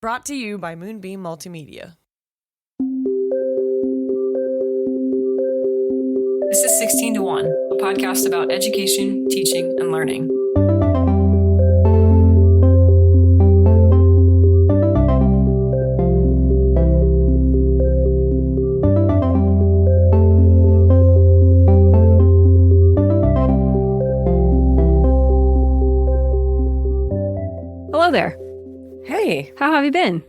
Brought to you by Moonbeam Multimedia. This is 16 to 1, a podcast about education, teaching, and learning. Hello there. Hey, How have you been?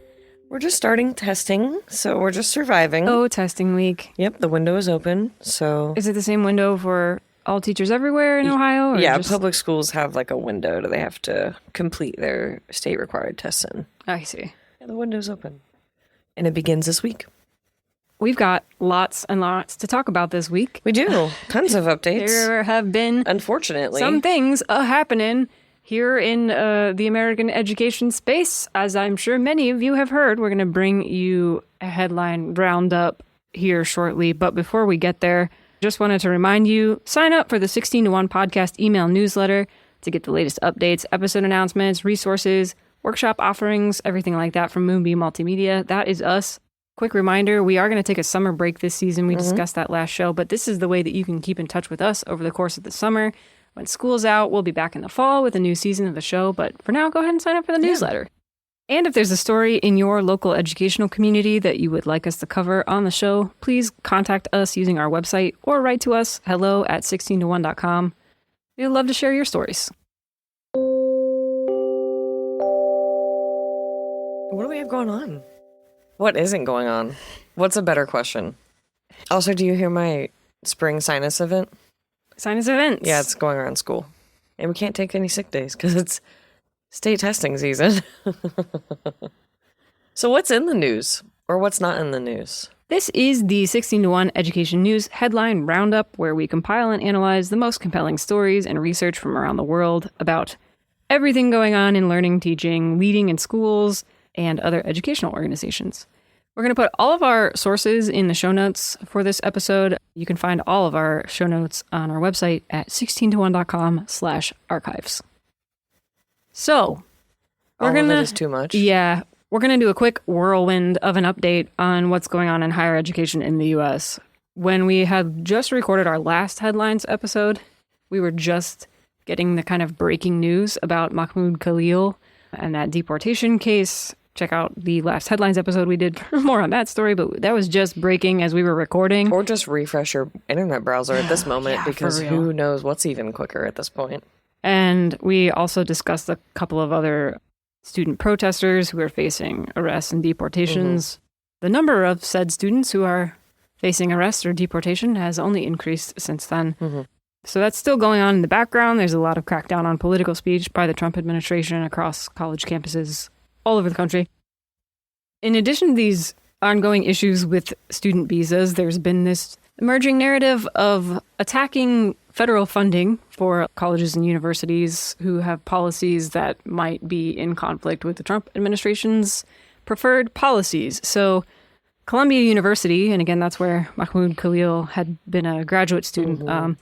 we're just starting testing, so we're just surviving. Oh, testing week. Yep, the window is open, so... Is it the same window for all teachers everywhere in Ohio? Or yeah, just... public schools have like a window that they have to complete their state-required tests in. I see. Yeah, the window's open. And it begins this week. We've got lots and lots to talk about this week. We do. Tons of updates. There have been Unfortunately. some things happening here in the American education space. As I'm sure many of you have heard, we're going to bring you a headline roundup here shortly. But before we get there, just wanted to remind you, sign up for the 16 to 1 podcast email newsletter to get the latest updates, episode announcements, resources, workshop offerings, everything like that from Moonbeam Multimedia. That is us. Quick reminder, we are going to take a summer break this season. We discussed that last show, but this is the way that you can keep in touch with us over the course of the summer. When school's out, we'll be back in the fall with a new season of the show, but for now, go ahead and sign up for the newsletter. And if there's a story in your local educational community that you would like us to cover on the show, please contact us using our website or write to us, hello@16to1.com. We'd love to share your stories. What do we have going on? What isn't going on? What's a better question? Also, do you hear my spring sinus event? Sinus events. Yeah, it's going around school. And we can't take any sick days because it's state testing season. So what's in the news? Or what's not in the news? This is the 16 to 1 Education News Headline Roundup, where we compile and analyze the most compelling stories and research from around the world about everything going on in learning, teaching, leading in schools, and other educational organizations. We're going to put all of our sources in the show notes for this episode. You can find all of our show notes on our website at 16to1.com/archives. So, All of it is too much? Yeah, we're going to do a quick whirlwind of an update on what's going on in higher education in the U.S. When we had just recorded our last headlines episode, we were just getting the kind of breaking news about Mahmoud Khalil and that deportation case. Check out the last headlines episode we did for more on that story, but that was just breaking as we were recording. Or just refresh your internet browser at this moment, Yeah, because for real. who knows what's even quicker at this point. And we also discussed a couple of other student protesters who are facing arrests and deportations. The number of said students who are facing arrest or deportation has only increased since then. So that's still going on in the background. There's a lot of crackdown on political speech by the Trump administration across college campuses all over the country. In addition to these ongoing issues with student visas, there's been this emerging narrative of attacking federal funding for colleges and universities who have policies that might be in conflict with the Trump administration's preferred policies. So Columbia University, and again, that's where Mahmoud Khalil had been a graduate student,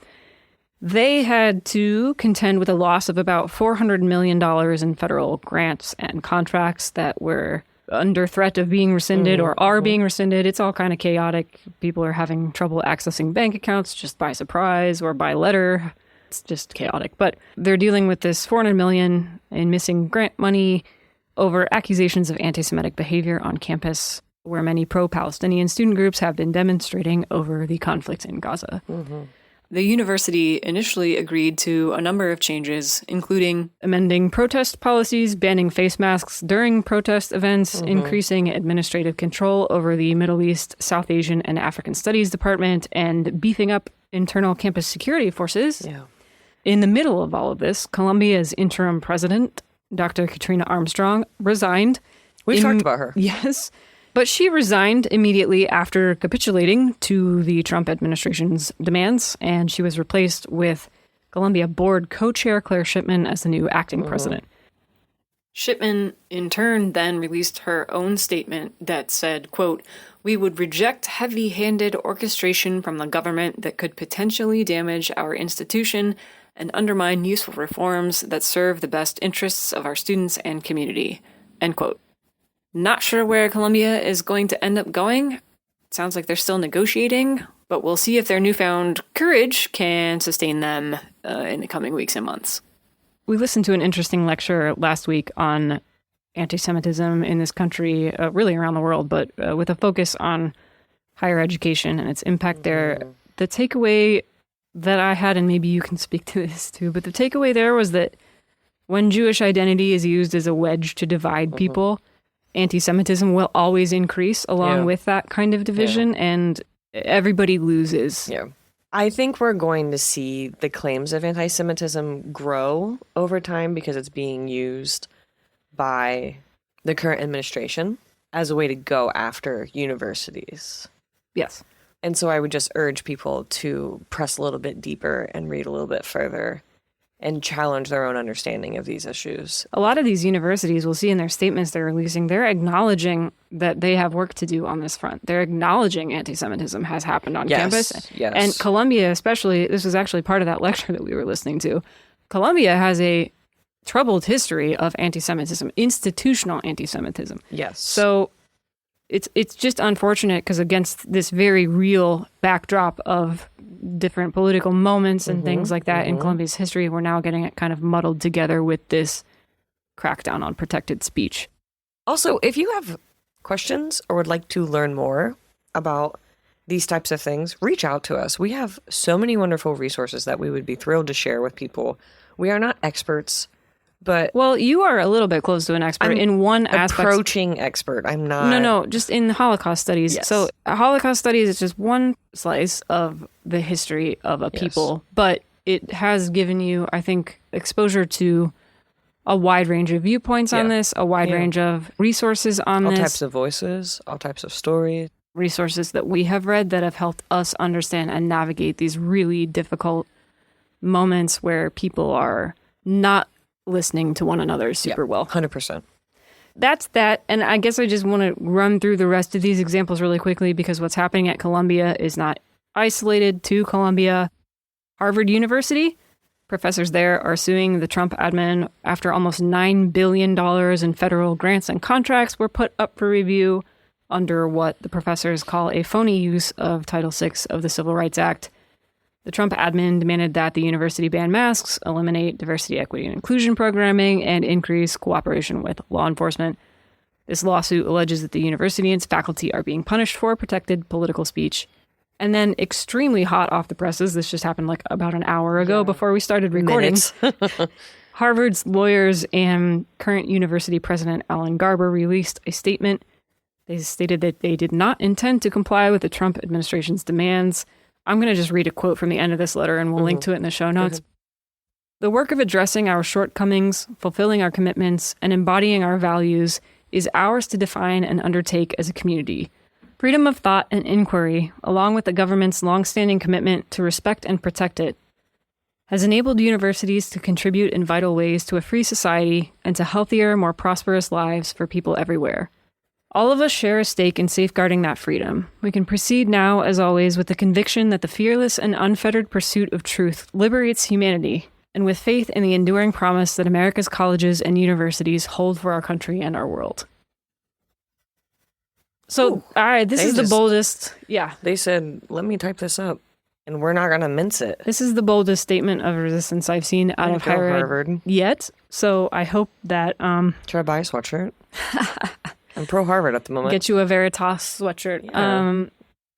they had to contend with a loss of about $400 million in federal grants and contracts that were under threat of being rescinded or are being rescinded. It's all kind of chaotic. People are having trouble accessing bank accounts just by surprise or by letter. It's just chaotic. But they're dealing with this $400 million in missing grant money over accusations of anti-Semitic behavior on campus, where many pro-Palestinian student groups have been demonstrating over the conflict in Gaza. The university initially agreed to a number of changes, including amending protest policies, banning face masks during protest events, increasing administrative control over the Middle East, South Asian, and African Studies Department, and beefing up internal campus security forces. In the middle of all of this, Columbia's interim president, Dr. Katrina Armstrong, resigned. We've talked about her. Yes. But she resigned immediately after capitulating to the Trump administration's demands, and she was replaced with Columbia Board co-chair Claire Shipman as the new acting president. Shipman, in turn, then released her own statement that said, quote, "We would reject heavy-handed orchestration from the government that could potentially damage our institution and undermine useful reforms that serve the best interests of our students and community," end quote. Not sure where Columbia is going to end up going. It sounds like they're still negotiating, but we'll see if their newfound courage can sustain them in the coming weeks and months. We listened to an interesting lecture last week on anti-Semitism in this country, really around the world, but with a focus on higher education and its impact there. The takeaway that I had, and maybe you can speak to this too, but the takeaway there was that when Jewish identity is used as a wedge to divide people, anti-Semitism will always increase along with that kind of division, and everybody loses. Yeah. I think we're going to see the claims of anti-Semitism grow over time because it's being used by the current administration as a way to go after universities. Yes. And so I would just urge people to press a little bit deeper and read a little bit further and challenge their own understanding of these issues. A lot of these universities, we'll see in their statements they're releasing, they're acknowledging that they have work to do on this front. They're acknowledging anti-Semitism has happened on campus. Yes. And Columbia especially, this was actually part of that lecture that we were listening to. Columbia has a troubled history of anti-Semitism, institutional anti-Semitism. Yes. So it's just unfortunate because against this very real backdrop of different political moments and things like that in Columbia's history, we're now getting it kind of muddled together with this crackdown on protected speech. Also, if you have questions or would like to learn more about these types of things, reach out to us. We have so many wonderful resources that we would be thrilled to share with people. We are not experts, but... Well, you are a little bit close to an expert in one aspect. Approaching expert. I'm not... No, just in Holocaust studies. Yes. So Holocaust studies is just one slice of the history of a people, but it has given you, I think, exposure to a wide range of viewpoints on this, a wide range of resources on all this. All types of voices, all types of stories. Resources that we have read that have helped us understand and navigate these really difficult moments where people are not listening to one another super well. 100%. That's that. And I guess I just want to run through the rest of these examples really quickly because what's happening at Columbia is not isolated to Columbia. Harvard University, professors there are suing the Trump admin after almost $9 billion in federal grants and contracts were put up for review under what the professors call a phony use of Title VI of the Civil Rights Act. The Trump admin demanded that the university ban masks, eliminate diversity, equity, and inclusion programming, and increase cooperation with law enforcement. This lawsuit alleges that the university and its faculty are being punished for protected political speech. And then extremely hot off the presses, this just happened like about an hour ago before we started recording. Harvard's lawyers and current university president Alan Garber released a statement. They stated that they did not intend to comply with the Trump administration's demands. I'm going to just read a quote from the end of this letter and we'll link to it in the show notes. The work of addressing our shortcomings, fulfilling our commitments, and embodying our values is ours to define and undertake as a community. Freedom of thought and inquiry, along with the government's longstanding commitment to respect and protect it, has enabled universities to contribute in vital ways to a free society and to healthier, more prosperous lives for people everywhere. All of us share a stake in safeguarding that freedom. We can proceed now, as always, with the conviction that the fearless and unfettered pursuit of truth liberates humanity, and with faith in the enduring promise that America's colleges and universities hold for our country and our world. So, all right, this is the boldest. Yeah. They said, let me type this up, and we're not going to mince it. This is the boldest statement of resistance I've seen out of higher ed yet. So I hope that... Should I buy a sweatshirt? I'm pro Harvard at the moment. Get you a Veritas sweatshirt. Yeah.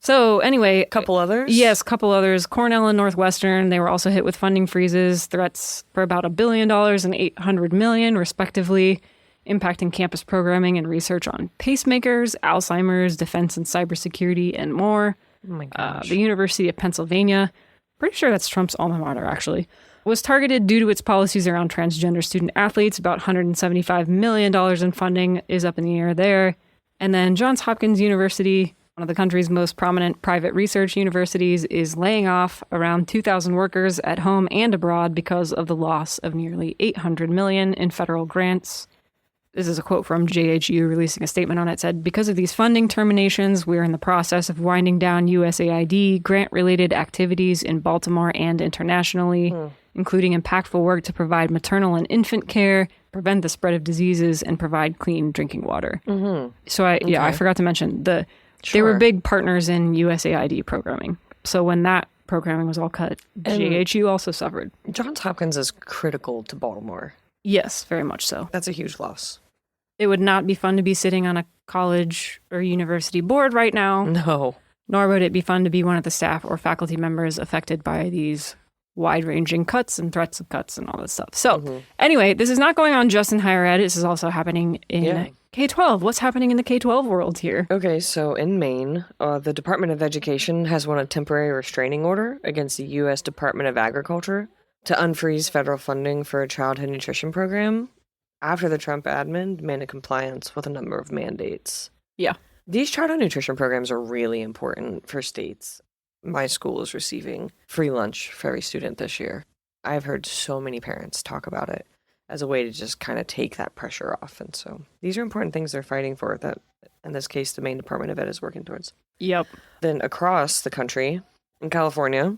So anyway... Couple others? Yes, couple others. Cornell and Northwestern, they were also hit with funding freezes, threats for about $1 billion and $800 million, respectively, impacting campus programming and research on pacemakers, Alzheimer's, defense and cybersecurity, and more. Oh my gosh. The University of Pennsylvania, pretty sure that's Trump's alma mater, actually, was targeted due to its policies around transgender student athletes. About $175 million in funding is up in the air there. And then Johns Hopkins University, one of the country's most prominent private research universities, is laying off around 2,000 workers at home and abroad because of the loss of nearly $800 million in federal grants. This is a quote from JHU releasing a statement on it. Said, because of these funding terminations, we're in the process of winding down USAID grant-related activities in Baltimore and internationally, including impactful work to provide maternal and infant care, prevent the spread of diseases, and provide clean drinking water. Mm-hmm. So I forgot to mention they were big partners in USAID programming. So when that programming was all cut, JHU also suffered. Johns Hopkins is critical to Baltimore. Yes, very much so. That's a huge loss. It would not be fun to be sitting on a college or university board right now. No. Nor would it be fun to be one of the staff or faculty members affected by these wide-ranging cuts and threats of cuts and all this stuff. So anyway, this is not going on just in higher ed. This is also happening in K-12. What's happening in the K-12 world here? Okay, so in Maine, the Department of Education has won a temporary restraining order against the U.S. Department of Agriculture to unfreeze federal funding for a childhood nutrition program after the Trump admin demanded compliance with a number of mandates. Yeah. These childhood nutrition programs are really important for states. My school is receiving free lunch for every student this year. I've heard so many parents talk about it as a way to just kind of take that pressure off. And so these are important things they're fighting for that, in this case, the Maine Department of Ed is working towards. Yep. Then across the country, in California,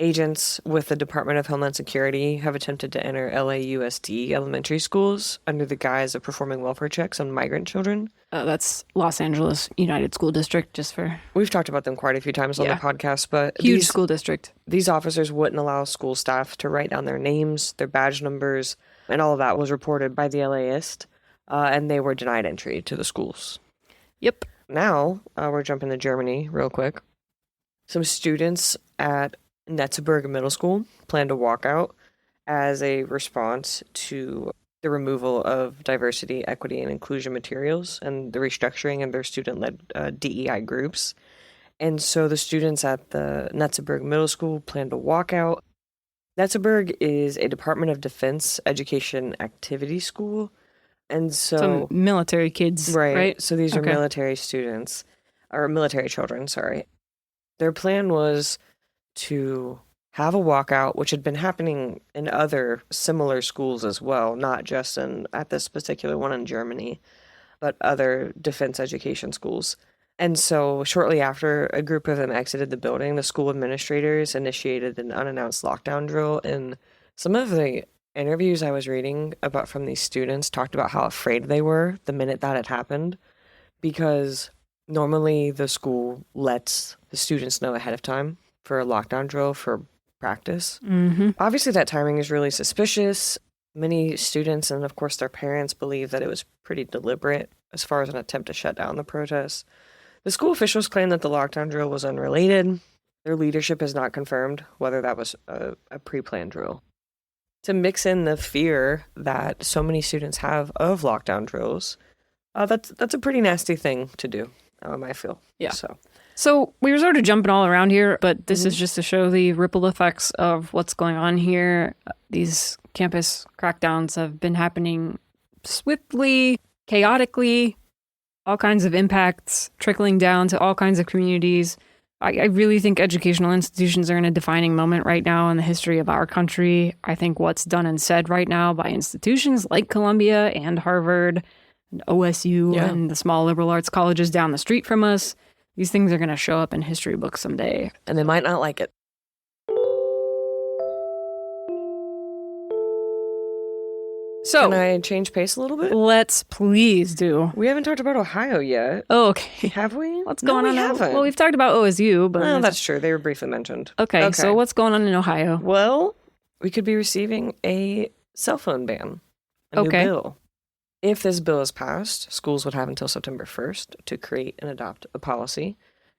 agents with the Department of Homeland Security have attempted to enter LAUSD elementary schools under the guise of performing welfare checks on migrant children. That's Los Angeles United School District, just for... We've talked about them quite a few times on the podcast, but... Huge school district. These officers wouldn't allow school staff to write down their names, their badge numbers, and all of that was reported by the LAist, and they were denied entry to the schools. Yep. Now, we're jumping to Germany real quick. Some students at Netzeburg Middle School plan to walk out as a response to the removal of diversity, equity, and inclusion materials and the restructuring of their student-led DEI groups. And so the students at the Netzeburg Middle School plan to walk out. Netzeburg is a Department of Defense education activity school. And so... Some military kids, right? So these are military students, or military children, sorry. Their plan was to have a walkout, which had been happening in other similar schools as well, not just at this particular one in Germany, but other defense education schools. And so shortly after a group of them exited the building, the school administrators initiated an unannounced lockdown drill. And some of the interviews I was reading about from these students talked about how afraid they were the minute that had happened, because normally the school lets the students know ahead of time for a lockdown drill for practice. Mm-hmm. Obviously, that timing is really suspicious. Many students and, of course, their parents believe that it was pretty deliberate as far as an attempt to shut down the protests. The school officials claim that the lockdown drill was unrelated. Their leadership has not confirmed whether that was a pre-planned drill. To mix in the fear that so many students have of lockdown drills, that's a pretty nasty thing to do, I feel. Yeah. So we were sort of jumping all around here, but this is just to show the ripple effects of what's going on here. These campus crackdowns have been happening swiftly, chaotically, all kinds of impacts trickling down to all kinds of communities. I really think educational institutions are in a defining moment right now in the history of our country. I think what's done and said right now by institutions like Columbia and Harvard and OSU and the small liberal arts colleges down the street from us, these things are going to show up in history books someday. And they might not like it. So, can I change pace a little bit? Let's please do. We haven't talked about Ohio yet. Oh, okay. Have we? What's going on? We haven't. Well, we've talked about OSU, but... Well, that's true. They were briefly mentioned. Okay, so what's going on in Ohio? Well, we could be receiving a cell phone ban. A new bill. If this bill is passed, schools would have until September 1st to create and adopt a policy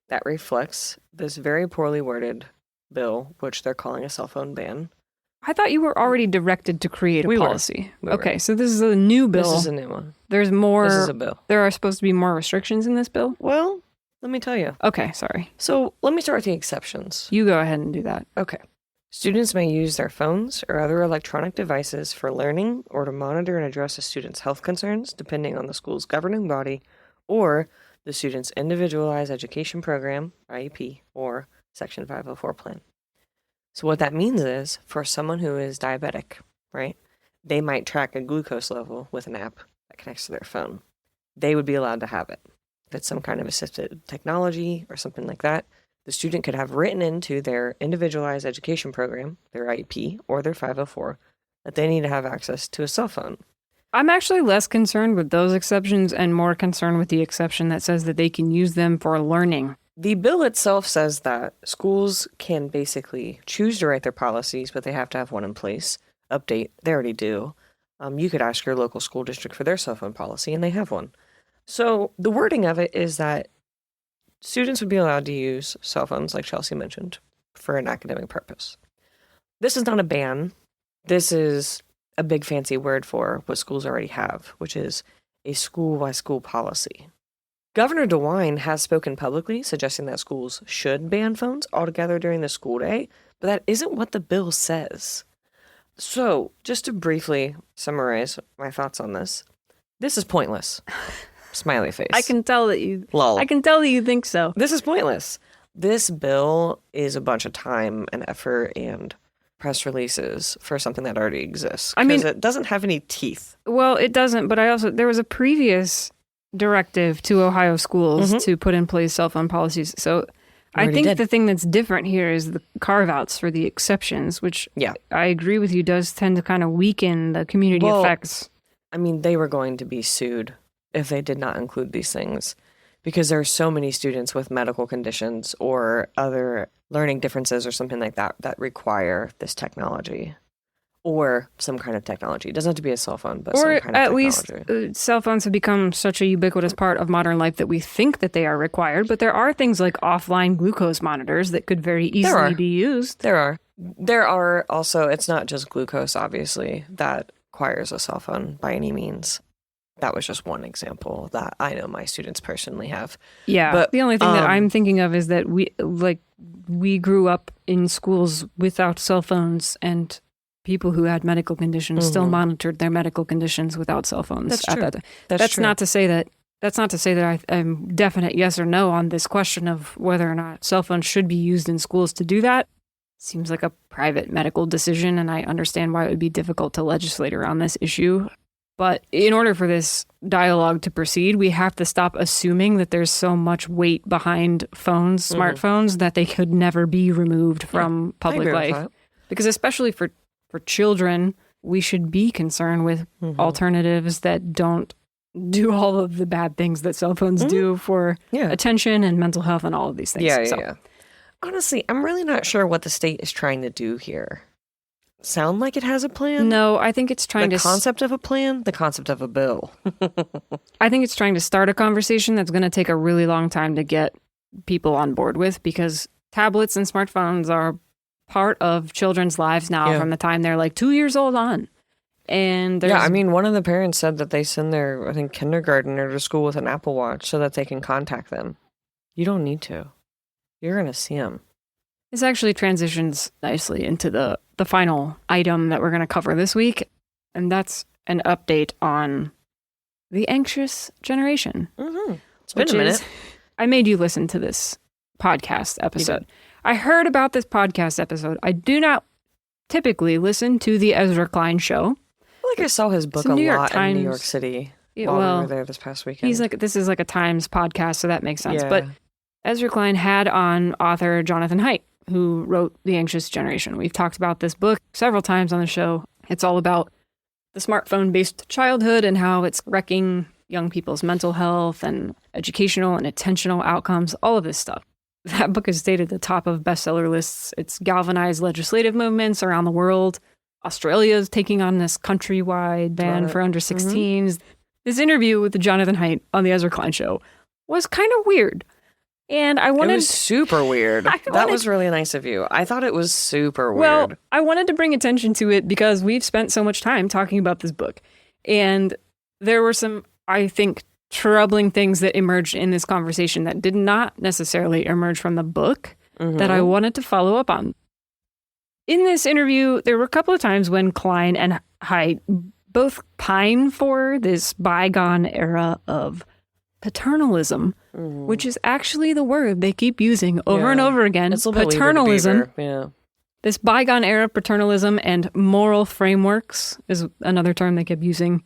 that reflects this very poorly worded bill, which they're calling a cell phone ban. I thought you were already directed to create a policy. We were. Okay, so this is a new bill. This is a new one. There's more. This is a bill. There are supposed to be more restrictions in this bill? Well, let me tell you. Okay, sorry. So let me start with the exceptions. You go ahead and do that. Okay. Students may use their phones or other electronic devices for learning or to monitor and address a student's health concerns, depending on the school's governing body or the student's individualized education program, IEP, or Section 504 plan. So what that means is, for someone who is diabetic, right, they might track a glucose level with an app that connects to their phone. They would be allowed to have it. If it's some kind of assisted technology or something like that, the student could have written into their individualized education program, their IEP, or their 504, that they need to have access to a cell phone. I'm actually less concerned with those exceptions and more concerned with the exception that says that they can use them for learning. The bill itself says that schools can basically choose to write their policies, but they have to have one in place. Update, they already do. You could ask your local school district for their cell phone policy, and they have one. So the wording of it is that students would be allowed to use cell phones, like Chelsea mentioned, for an academic purpose. This is not a ban. This is a big fancy word for what schools already have, which is a school-by-school policy. Governor DeWine has spoken publicly, suggesting that schools should ban phones altogether during the school day, but that isn't what the bill says. So, just to briefly summarize my thoughts on this is pointless. Smiley face. I can tell that you Lol. I can tell that you think so. This is pointless. This bill is a bunch of time and effort and press releases for something that already exists. I mean, it doesn't have any teeth. Well, it doesn't, but there was a previous directive to Ohio schools to put in place cell phone policies. So I think the thing that's different here is the carve-outs for the exceptions, which I agree with you does tend to kind of weaken the community effects. I mean, they were going to be sued if they did not include these things because there are so many students with medical conditions or other learning differences or something like that that require this technology. Or some kind of technology. It doesn't have to be a cell phone, but some kind of technology. Or at least cell phones have become such a ubiquitous part of modern life that we think that they are required. But there are things like offline glucose monitors that could very easily be used. There are. There are also, it's not just glucose, obviously, that requires a cell phone by any means. That was just one example that I know my students personally have. Yeah, but the only thing that I'm thinking of is that we grew up in schools without cell phones, and people who had medical conditions still monitored their medical conditions without cell phones. That's true. That's true. not to say that I'm definite yes or no on this question of whether or not cell phones should be used in schools to do that. Seems like a private medical decision, and I understand why it would be difficult to legislate around this issue. But in order for this dialogue to proceed, we have to stop assuming that there's so much weight behind phones, smartphones, that they could never be removed from public life. Because especially for children, we should be concerned with alternatives that don't do all of the bad things that cell phones do for attention and mental health and all of these things. Yeah. Honestly, I'm really not sure what the state is trying to do here. Sound like it has a plan? No, I think it's trying the concept of a plan, the concept of a bill. I think it's trying to start a conversation that's going to take a really long time to get people on board with, because tablets and smartphones are part of children's lives now from the time they're like 2 years old on. And I mean, one of the parents said that they send their, I think, kindergartner to school with an Apple Watch so that they can contact them. You don't need to. You're going to see them. This actually transitions nicely into the final item that we're going to cover this week, and that's an update on the anxious generation. It's been a minute. I made you listen to this podcast episode. I heard about this podcast episode. I do not typically listen to the Ezra Klein show. I feel like I saw his book a lot in New York City while we were there this past weekend. This is like a Times podcast, so that makes sense. Yeah. But Ezra Klein had on author Jonathan Haidt, who wrote The Anxious Generation. We've talked about this book several times on the show. It's all about the smartphone-based childhood and how it's wrecking young people's mental health and educational and attentional outcomes, all of this stuff. That book has stayed at the top of bestseller lists. It's galvanized legislative movements around the world. Australia is taking on this countrywide ban for under 16s. This interview with Jonathan Haidt on the Ezra Klein show was kind of weird. And it was super weird. That was really nice of you. I thought it was super weird. Well, I wanted to bring attention to it because we've spent so much time talking about this book. And there were some, I think, troubling things that emerged in this conversation that did not necessarily emerge from the book that I wanted to follow up on. In this interview, there were a couple of times when Klein and Haidt both pine for this bygone era of paternalism, which is actually the word they keep using over and over again. It's paternalism. Yeah. This bygone era of paternalism and moral frameworks is another term they kept using.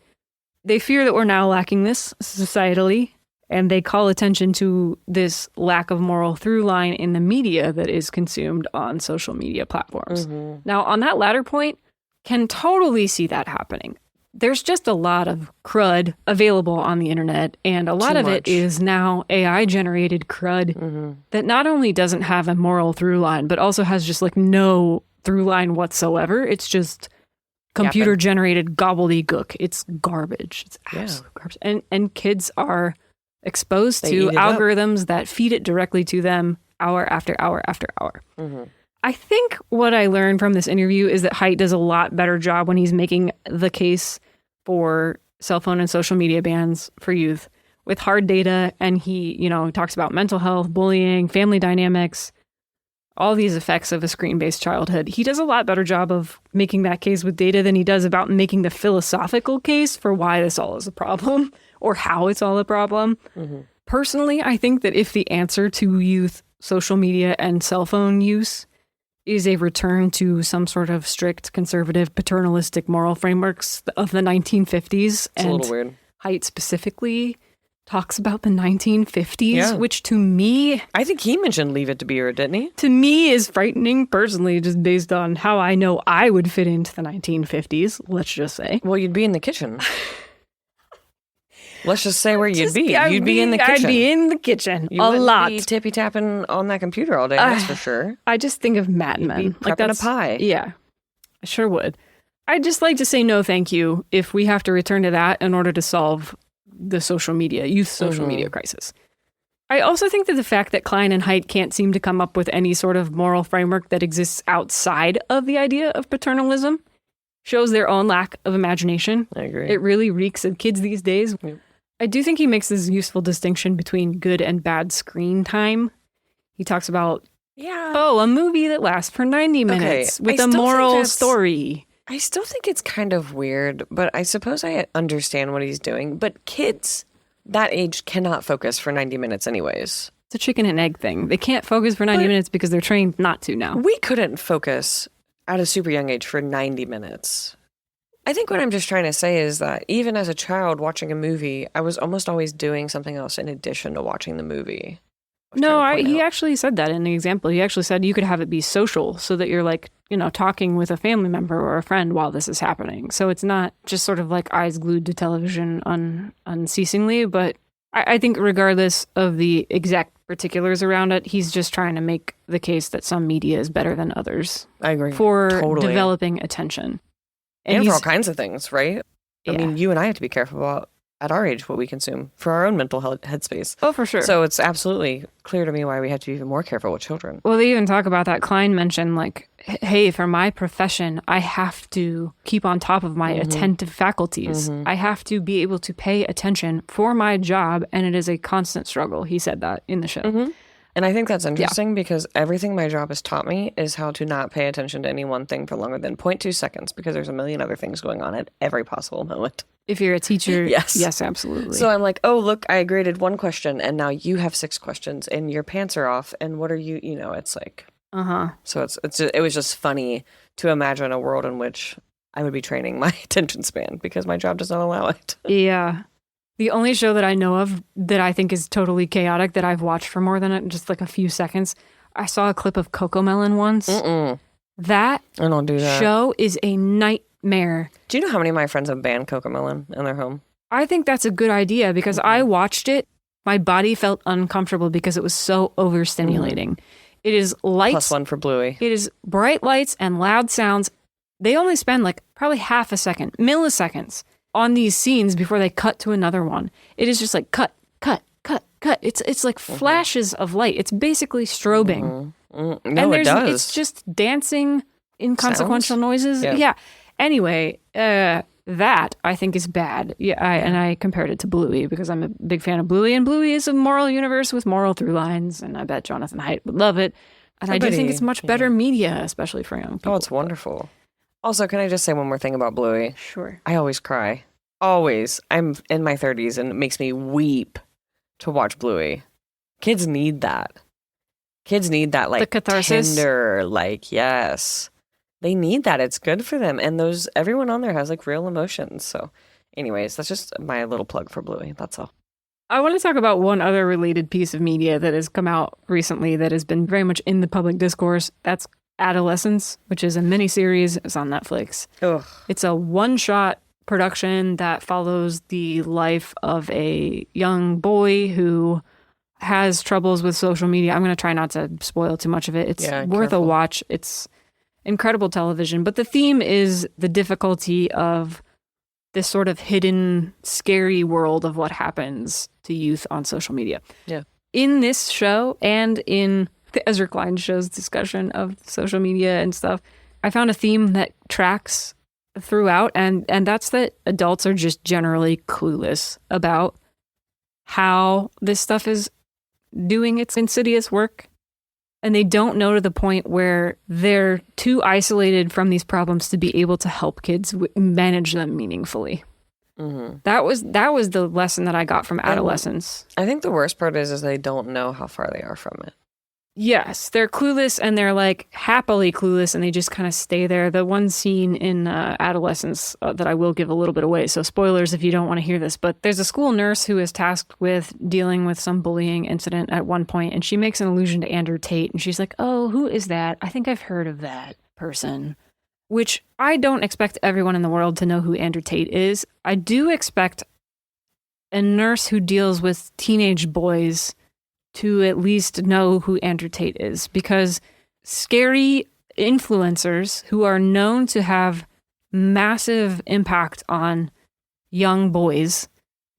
They fear that we're now lacking this societally, and they call attention to this lack of moral through line in the media that is consumed on social media platforms. Now, on that latter point, can totally see that happening. there's just a lot of crud available on the internet, and a lot of it is now AI generated crud that not only doesn't have a moral through line, but also has just like no through line whatsoever. It's just computer generated gobbledygook. It's garbage. It's absolute garbage. And kids are exposed to algorithms that feed it directly to them hour after hour after hour. I think what I learned from this interview is that Haidt does a lot better job when he's making the case for cell phone and social media bans for youth with hard data. And he, talks about mental health, bullying, family dynamics, all these effects of a screen-based childhood. He does a lot better job of making that case with data than he does about making the philosophical case for why this all is a problem or how it's all a problem. Personally, I think that if the answer to youth social media and cell phone use is a return to some sort of strict conservative paternalistic moral frameworks of the 1950s. It's a little weird. Haidt specifically talks about the 1950s, which to me... I think he mentioned Leave It to Beaver, didn't he? To me is frightening, personally, just based on how I know I would fit into the 1950s, let's just say. Well, you'd be in the kitchen. Let's just say where you'd be. You'd be in the kitchen. I'd be in the kitchen you a lot. Be tippy-tapping on that computer all day, that's for sure. I just think of Mad Men. You'd be prepping a pie. Yeah, I sure would. I'd just like to say no thank you if we have to return to that in order to solve the youth social media crisis. I also think that the fact that Klein and Haidt can't seem to come up with any sort of moral framework that exists outside of the idea of paternalism shows their own lack of imagination. I agree. It really reeks of kids these days. Yep. I do think he makes this useful distinction between good and bad screen time. He talks about, a movie that lasts for 90 minutes with a moral story. I still think it's kind of weird, but I suppose I understand what he's doing. But kids that age cannot focus for 90 minutes anyways. It's a chicken and egg thing. They can't focus for 90 minutes because they're trained not to now. We couldn't focus at a super young age for 90 minutes. I think what I'm just trying to say is that even as a child watching a movie, I was almost always doing something else in addition to watching the movie. He actually said that in the example. He actually said you could have it be social so that you're like, talking with a family member or a friend while this is happening. So it's not just sort of like eyes glued to television unceasingly. But I think regardless of the exact particulars around it, he's just trying to make the case that some media is better than others. I agree. For developing attention. And for all kinds of things, right? I mean, you and I have to be careful about, at our age, what we consume for our own mental headspace. Oh, for sure. So it's absolutely clear to me why we have to be even more careful with children. Well, they even talk about that. Klein mentioned, like, hey, for my profession, I have to keep on top of my attentive faculties. I have to be able to pay attention for my job, and it is a constant struggle. He said that in the show. And I think that's interesting because everything my job has taught me is how to not pay attention to any one thing for longer than 0.2 seconds because there's a million other things going on at every possible moment. If you're a teacher, yes, absolutely. So I'm like, oh, look, I graded one question and now you have 6 questions and your pants are off and what are you, it's like. So it was just funny to imagine a world in which I would be training my attention span because my job does not allow it. Yeah. The only show that I know of that I think is totally chaotic that I've watched for more than just like a few seconds, I saw a clip of Cocomelon once. That I don't do that. Show is a nightmare. Do you know how many of my friends have banned Cocomelon in their home? I think that's a good idea because I watched it. My body felt uncomfortable because it was so overstimulating. It is lights. +1 for Bluey. It is bright lights and loud sounds. They only spend like probably half a second, milliseconds on these scenes before they cut to another one. It is just like cut, cut, cut, cut. It's like flashes of light. It's basically strobing. No, it does. It's just dancing inconsequential noises. Yeah. Anyway, that I think is bad. And I compared it to Bluey because I'm a big fan of Bluey, and Bluey is a moral universe with moral through lines, and I bet Jonathan Haidt would love it. And I do think it's much better media, especially for young people. Oh, it's wonderful. Also, can I just say one more thing about Bluey? Sure. I always cry. Always. I'm in my 30s and it makes me weep to watch Bluey. Kids need that. Kids need that, like, the catharsis. Tender, like, yes. They need that. It's good for them. And everyone on there has, like, real emotions. So, anyways, that's just my little plug for Bluey. That's all. I want to talk about one other related piece of media that has come out recently that has been very much in the public discourse. That's Adolescence, which is a miniseries. It's on Netflix. Ugh. It's a one-shot production that follows the life of a young boy who has troubles with social media. I'm going to try not to spoil too much of it. It's worth a watch. It's incredible television. But the theme is the difficulty of this sort of hidden, scary world of what happens to youth on social media. Yeah. In this show and in the Ezra Klein show's discussion of social media and stuff, I found a theme that tracks throughout, and that's that adults are just generally clueless about how this stuff is doing its insidious work. And they don't know to the point where they're too isolated from these problems to be able to help kids manage them meaningfully. Mm-hmm. That was the lesson that I got from adolescence. I think the worst part is they don't know how far they are from it. Yes, they're clueless, and they're like happily clueless, and they just kind of stay there. The one scene in Adolescence that I will give a little bit away, so spoilers if you don't want to hear this, but there's a school nurse who is tasked with dealing with some bullying incident at one point, and she makes an allusion to Andrew Tate, and she's like, oh, who is that? I think I've heard of that person. Which I don't expect everyone in the world to know who Andrew Tate is. I do expect a nurse who deals with teenage boys to at least know who Andrew Tate is, because scary influencers who are known to have massive impact on young boys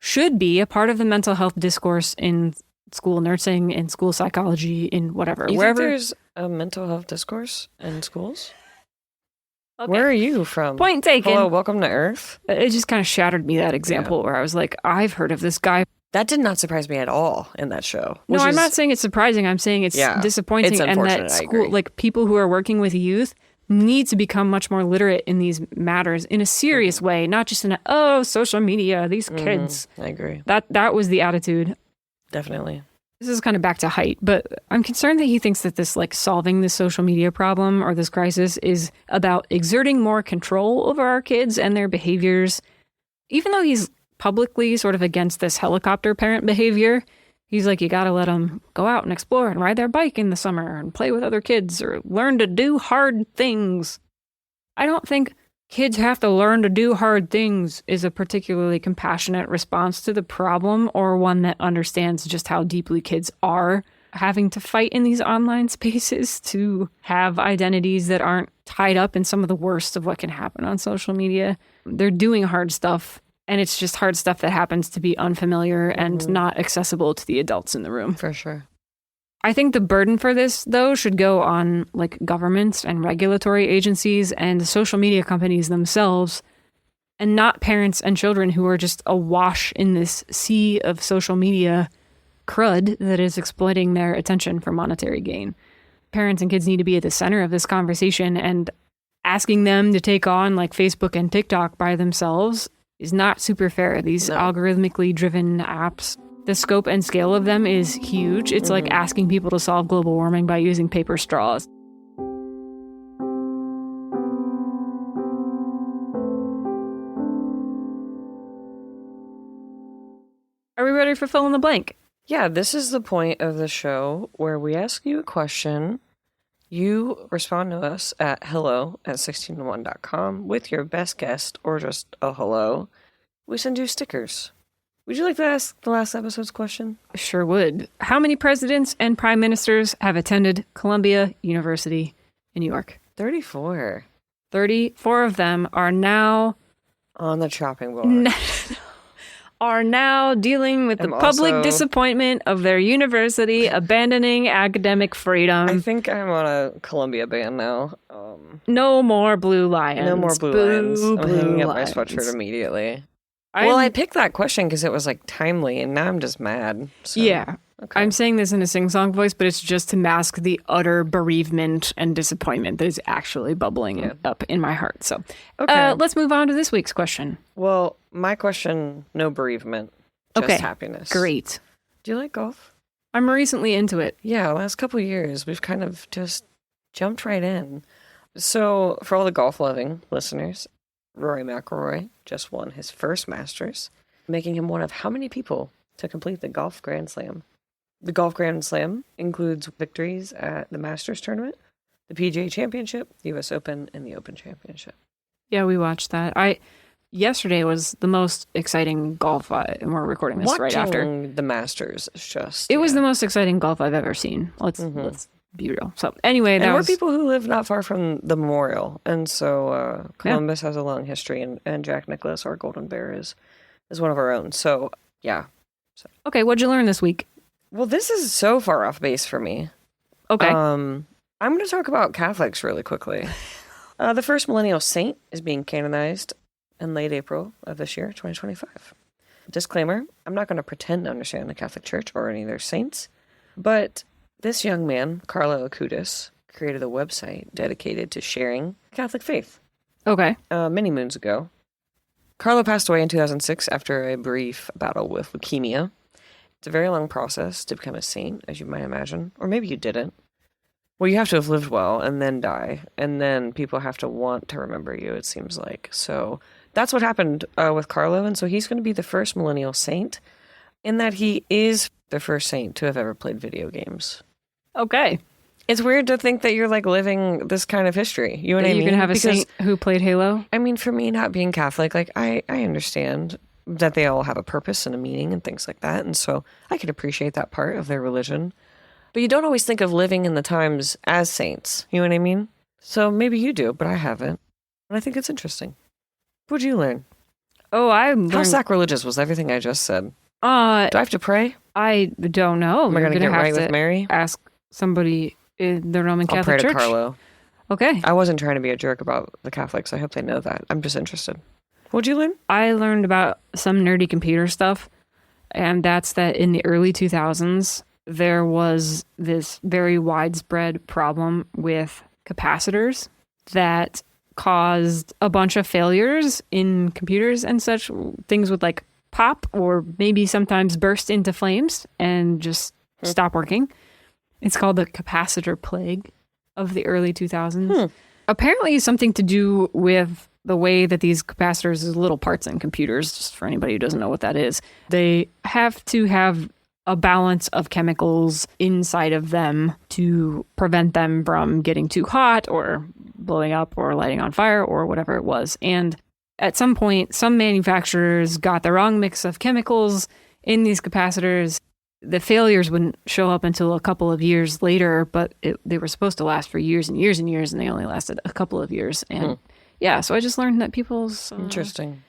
should be a part of the mental health discourse in school nursing, in school psychology, in whatever. You think there's a mental health discourse in schools? Okay. Where are you from? Point taken. Hello, welcome to Earth. It just kind of shattered me, that example, where I was like, I've heard of this guy. That did not surprise me at all in that show. No, I'm not saying it's surprising. I'm saying it's disappointing. It's unfortunate. And that school, like people who are working with youth need to become much more literate in these matters in a serious way, not just in social media, these kids. I agree. That was the attitude. Definitely. This is kind of back to height, but I'm concerned that he thinks that this, like, solving this social media problem or this crisis is about exerting more control over our kids and their behaviors. Even though he's publicly sort of against this helicopter parent behavior, he's like, you got to let them go out and explore and ride their bike in the summer and play with other kids or learn to do hard things. I don't think kids have to learn to do hard things is a particularly compassionate response to the problem, or one that understands just how deeply kids are having to fight in these online spaces to have identities that aren't tied up in some of the worst of what can happen on social media. They're doing hard stuff, and it's just hard stuff that happens to be unfamiliar and not accessible to the adults in the room. For sure. I think the burden for this, though, should go on like governments and regulatory agencies and social media companies themselves, and not parents and children who are just awash in this sea of social media crud that is exploiting their attention for monetary gain. Parents and kids need to be at the center of this conversation, and asking them to take on like Facebook and TikTok by themselves is not super fair. These algorithmically driven apps, the scope and scale of them is huge. It's like asking people to solve global warming by using paper straws. Are we ready for fill in the blank? Yeah, this is the point of the show where we ask you a question. You respond to us at hello@1601.com with your best guess or just a hello. We send you stickers. Would you like to ask the last episode's question? Sure would. How many presidents and prime ministers have attended Columbia University in New York? 34. 34 of them are now on the chopping block. Are now dealing with the public disappointment of their university abandoning academic freedom. I think I'm on a Columbia ban now. No more blue lions. No more blue lions. I'm hanging up my sweatshirt immediately. I picked that question because it was like timely, and now I'm just mad. So. Yeah. Okay. I'm saying this in a sing-song voice, but it's just to mask the utter bereavement and disappointment that is actually bubbling up in my heart. So let's move on to this week's question. Well, my question, no bereavement, just happiness. Great. Do you like golf? I'm recently into it. Yeah, last couple of years, we've kind of just jumped right in. So for all the golf-loving listeners, Rory McIlroy just won his first Masters, making him one of how many people to complete the Golf Grand Slam? The Golf Grand Slam includes victories at the Masters Tournament, the PGA Championship, the U.S. Open, and the Open Championship. Yeah, we watched that. I yesterday was the most exciting golf, and we're recording this right after. Watching the Masters is just... It was the most exciting golf I've ever seen. Let's be real. So anyway, and we're people who live not far from the memorial. And so Columbus has a long history, and Jack Nicklaus, our golden bear, is one of our own. So, yeah. Okay, what'd you learn this week? Well, this is so far off base for me. Okay. I'm going to talk about Catholics really quickly. The first millennial saint is being canonized in late April of this year, 2025. Disclaimer, I'm not going to pretend to understand the Catholic Church or any of their saints, but this young man, Carlo Acutis, created a website dedicated to sharing Catholic faith. Okay. Many moons ago. Carlo passed away in 2006 after a brief battle with leukemia. It's a very long process to become a saint, as you might imagine. Or maybe you didn't. Well, you have to have lived well and then die. And then people have to want to remember you, it seems like. So that's what happened with Carlo. And so he's going to be the first millennial saint in that he is the first saint to have ever played video games. Okay. It's weird to think that you're like living this kind of history. You know what I mean? You can have a saint who played Halo? I mean, for me, not being Catholic, like I understand that they all have a purpose and a meaning and things like that. And so I can appreciate that part of their religion. But you don't always think of living in the times as saints. You know what I mean? So maybe you do, but I haven't. And I think it's interesting. What'd you learn? Oh, I learned... How sacrilegious was everything I just said? Do I have to pray? I don't know. Am I going to get right with Mary? Ask somebody in the Roman Catholic Church. I'll pray Church. to Carlo. Okay. I wasn't trying to be a jerk about the Catholics. I hope they know that. I'm just interested. What'd you learn? I learned about some nerdy computer stuff, and that's that in the early 2000s, there was this very widespread problem with capacitors that caused a bunch of failures in computers and such. Things would like pop or maybe sometimes burst into flames and just stop working. It's called the capacitor plague of the early 2000s. Apparently something to do with the way that these capacitors, is little parts in computers, just for anybody who doesn't know what that is, they have to have a balance of chemicals inside of them to prevent them from getting too hot or blowing up or lighting on fire or whatever it was. And at some point, some manufacturers got the wrong mix of chemicals in these capacitors. The failures wouldn't show up until a couple of years later, but they were supposed to last for years and years and years, and they only lasted a couple of years. And yeah, so I just learned that people's interesting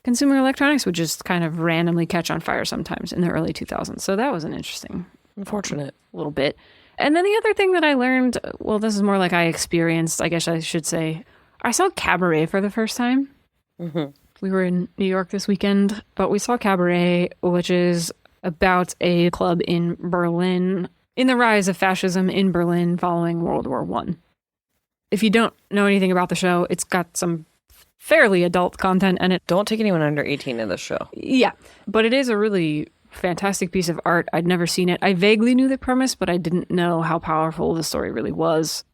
consumer electronics would just kind of randomly catch on fire sometimes in the early 2000s. So that was an interesting, unfortunate little bit. And then the other thing that I learned, well, this is more like I experienced, I guess I should say, I saw Cabaret for the first time. We were in New York this weekend, but we saw Cabaret, which is about a club in Berlin, in the rise of fascism in Berlin following World War I. If you don't know anything about the show, it's got some fairly adult content in it. Don't take anyone under 18 in this show. Yeah, but it is a really fantastic piece of art. I'd never seen it. I vaguely knew the premise, but I didn't know how powerful the story really was.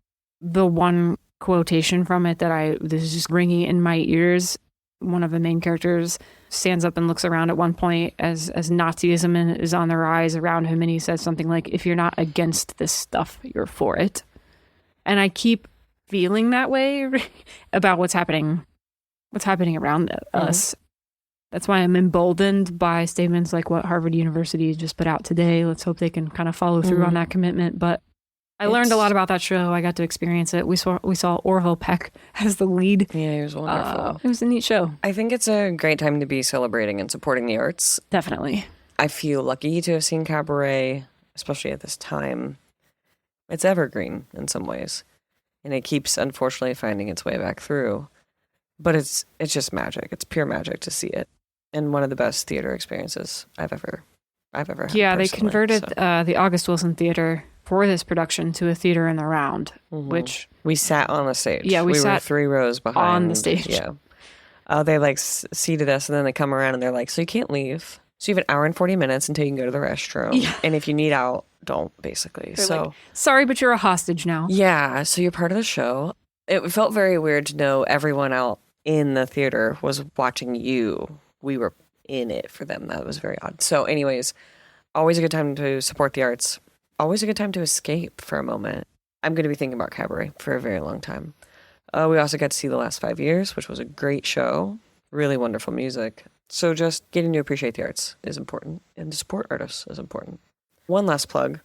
The one quotation from it that this is just ringing in my ears, one of the main characters stands up and looks around at one point as Nazism is on the rise around him, and he says something like, "If you're not against this stuff, you're for it." And I keep feeling that way about what's happening around us. That's why I'm emboldened by statements like what Harvard University just put out today. Let's hope they can kind of follow through on that commitment. But I learned a lot about that show. I got to experience it. We saw Orville Peck as the lead. Yeah, he was wonderful. It was a neat show. I think it's a great time to be celebrating and supporting the arts. Definitely. I feel lucky to have seen Cabaret, especially at this time. It's evergreen in some ways. And it keeps, unfortunately, finding its way back through. But it's just magic. It's pure magic to see it. And one of the best theater experiences I've ever had. Yeah, they converted the August Wilson Theater for this production to a theater in the round, which... We sat on the stage. Yeah, we sat were 3 rows behind. on the stage. Yeah. They seated us, and then they come around and they're like, so you can't leave. So you have an hour and 40 minutes until you can go to the restroom. Yeah. And if you need out, don't, basically. They're like, sorry, but you're a hostage now. Yeah, so you're part of the show. It felt very weird to know everyone out in the theater was watching you. We were in it for them. That was very odd. So anyways, always a good time to support the arts. Always a good time to escape for a moment. I'm going to be thinking about Cabaret for a very long time. We also got to see The Last 5 Years, which was a great show. really wonderful music. So just getting to appreciate the arts is important, and to support artists is important. One last plug.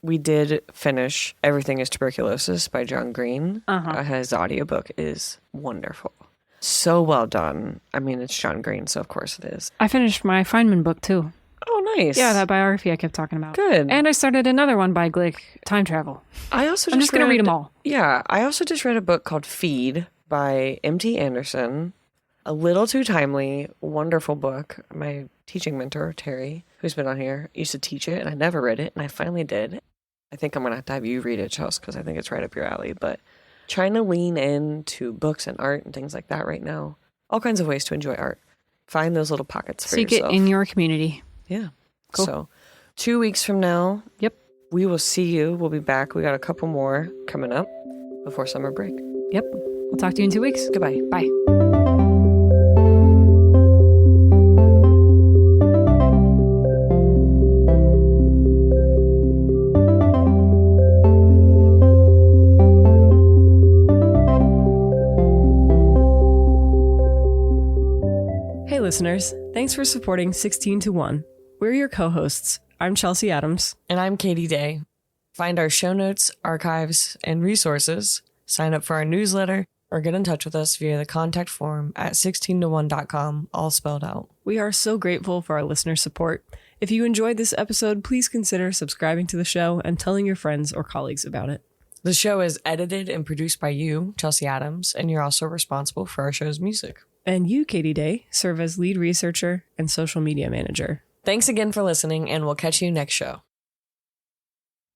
We did finish Everything is Tuberculosis by John Green. His audiobook is wonderful. So well done. I mean, it's John Green, so of course it is. I finished my Feynman book too. Oh, nice. Yeah, that biography I kept talking about. Good. And I started another one by Glick, Time Travel. I'm just going to read them all. Yeah. I also just read a book called Feed by M.T. Anderson. A little too timely, wonderful book. My teaching mentor, Terry, who's been on here, used to teach it, and I never read it, and I finally did. I think I'm going to have to have you read it, Chelsea, because I think it's right up your alley. But trying to lean into books and art and things like that right now. All kinds of ways to enjoy art. Find those little pockets for yourself. Seek it in your community. Yeah. Cool. So 2 weeks from now, yep, we will see you. We'll be back. We got a couple more coming up before summer break. Yep. We'll talk to you in 2 weeks. Goodbye. Bye. Hey listeners, thanks for supporting 16 to 1. We're your co-hosts. I'm Chelsea Adams. And I'm Katie Day. Find our show notes, archives, and resources, sign up for our newsletter, or get in touch with us via the contact form at 16to1.com, all spelled out. We are so grateful for our listener support. If you enjoyed this episode, please consider subscribing to the show and telling your friends or colleagues about it. The show is edited and produced by you, Chelsea Adams, and you're also responsible for our show's music. And you, Katie Day, serve as lead researcher and social media manager. Thanks again for listening, and we'll catch you next show.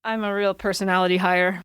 I'm a real personality hire.